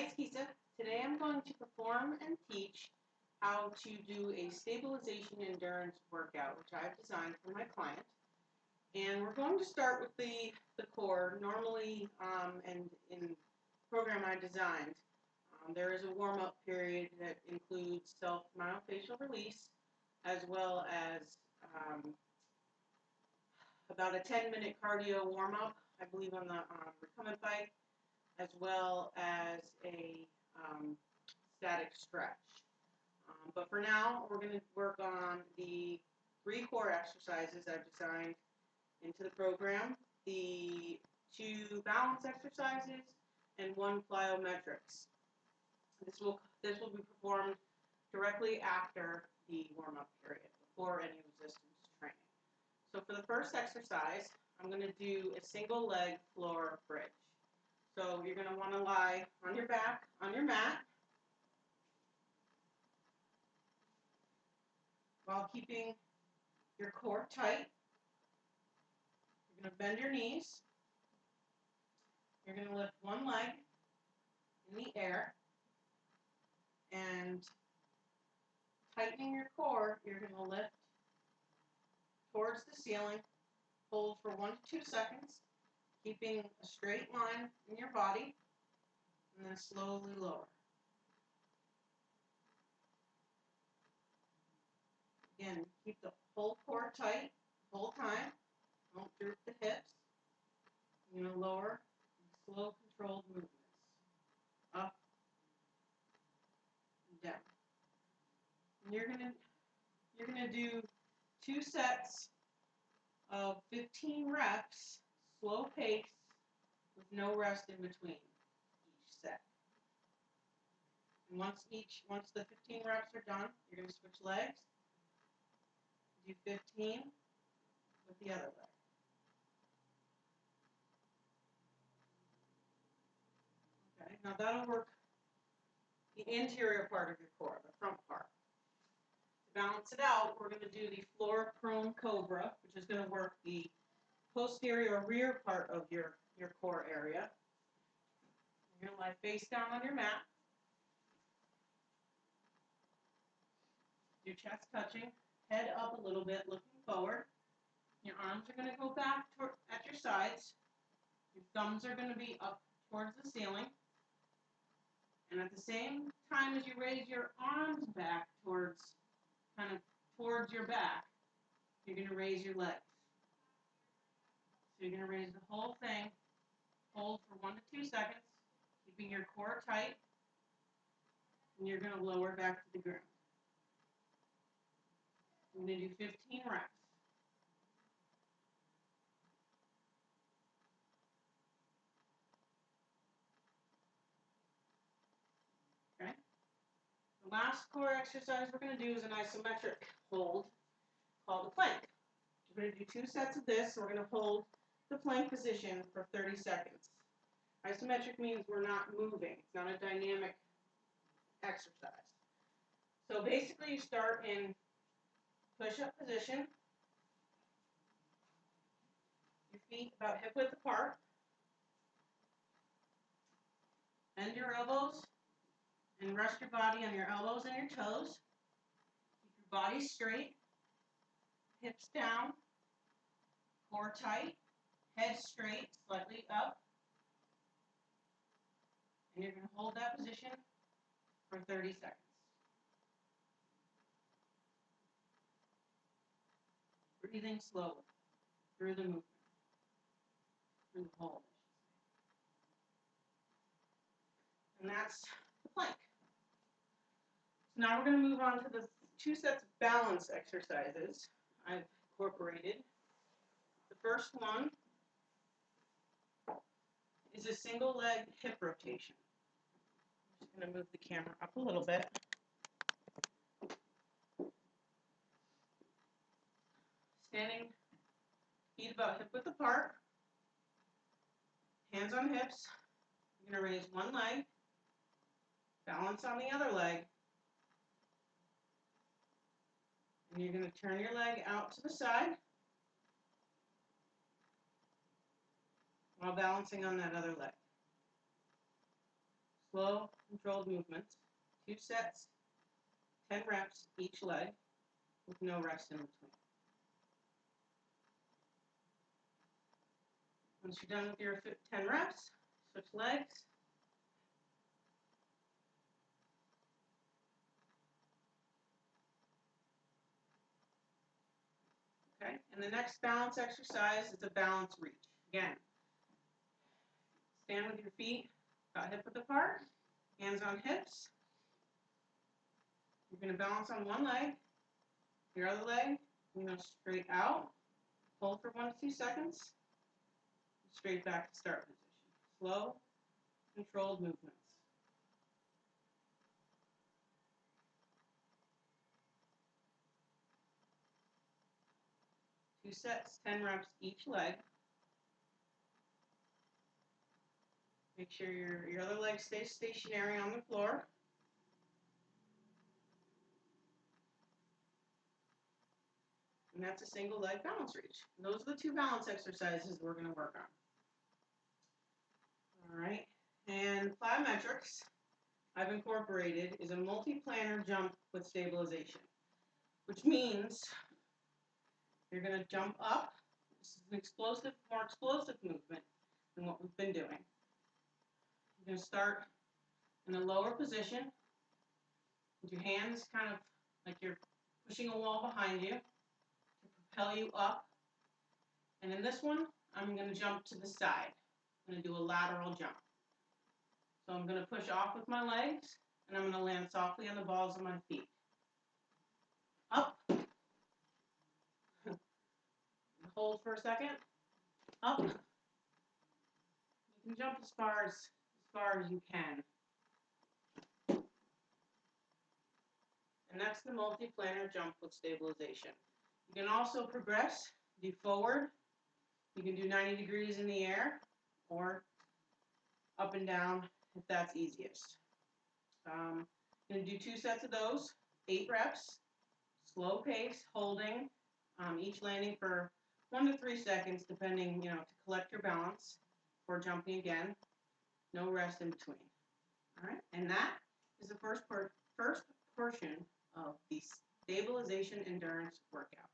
Hi, it's Kisa. Today I'm going to perform and teach how to do a stabilization endurance workout, which I've designed for my client. And we're going to start with the core. Normally, and in the program I designed, there is a warm-up period that includes self-myofascial release, as well as about a 10-minute cardio warm-up, I believe on the recumbent bike, as well as a static stretch. But for now, we're going to work on the 3 core exercises I've designed into the program, the 2 balance exercises, and 1 plyometrics. This will be performed directly after the warm-up period, before any resistance training. So for the first exercise, I'm going to do a single leg floor bridge. So you're going to want to lie on your back on your mat while keeping your core tight. You're going to bend your knees. You're going to lift one leg in the air, and tightening your core, you're going to lift towards the ceiling. Hold for 1 to 2 seconds, keeping a straight line in your body, and then slowly lower. Again, keep the whole core tight the whole time. Don't droop the hips. You're going to lower in slow, controlled movements. Up and down. And you're going to do 2 sets of 15 reps, slow pace, with no rest in between each set. And once the 15 reps are done, you're going to switch legs. Do 15 with the other leg. Okay, now that'll work the interior part of your core, the front part. To balance it out, we're going to do the floor prone cobra, which is going to work the posterior rear part of your core area. You're going to lie face down on your mat. Your chest touching, head up a little bit, looking forward. Your arms are going to go back at your sides. Your thumbs are going to be up towards the ceiling. And at the same time as you raise your arms back towards your back, you're going to raise your legs. So you're going to raise the whole thing, hold for 1 to 2 seconds, keeping your core tight, and you're going to lower back to the ground. I'm going to do 15 reps. Okay? The last core exercise we're going to do is an isometric hold called a plank. We're going to do 2 sets of this. So we're going to hold the plank position for 30 seconds. Isometric means we're not moving. It's not a dynamic exercise. So basically you start in push-up position. Your feet about hip width apart. Bend your elbows and rest your body on your elbows and your toes. Keep your body straight. Hips down. Core tight. Head straight, slightly up. And you're going to hold that position for 30 seconds. Breathing slowly through the movement, through the hold, I should say. And that's the plank. So now we're going to move on to the 2 sets of balance exercises I've incorporated. The first one is a single leg hip rotation. I'm just going to move the camera up a little bit. Standing, feet about hip width apart, hands on hips. You're going to raise one leg, balance on the other leg, and you're going to turn your leg out to the side while balancing on that other leg. slow, controlled movements. 2 sets, 10 reps each leg with no rest in between. Once you're done with your 10 reps, switch legs. Okay, and the next balance exercise is a balance reach. Again, stand with your feet about hip width apart, hands on hips. You're going to balance on one leg, your other leg, you go straight out, hold for 1 to 2 seconds, straight back to start position. Slow, controlled movements. Two sets, 10 reps each leg. Make sure your other leg stays stationary on the floor. And that's a single leg balance reach. And those are the 2 balance exercises we're going to work on. All right. And plyometrics I've incorporated is a multi-planar jump with stabilization, which means you're going to jump up. This is an explosive, more explosive movement than what we've been doing. You're going to start in a lower position with your hands kind of like you're pushing a wall behind you to propel you up. And in this one, I'm going to jump to the side. I'm going to do a lateral jump. So I'm going to push off with my legs, and I'm going to land softly on the balls of my feet. Up. Hold for a second. Up. You can jump as far as you can. And that's the multi-planar jump with stabilization. You can also progress, do forward. You can do 90 degrees in the air or up and down if that's easiest. I'm going to do 2 sets of those, 8 reps, slow pace, holding, each landing for 1 to 3 seconds, depending, to collect your balance before jumping again. No rest in between. All right, and that is the first portion of the stabilization endurance workout.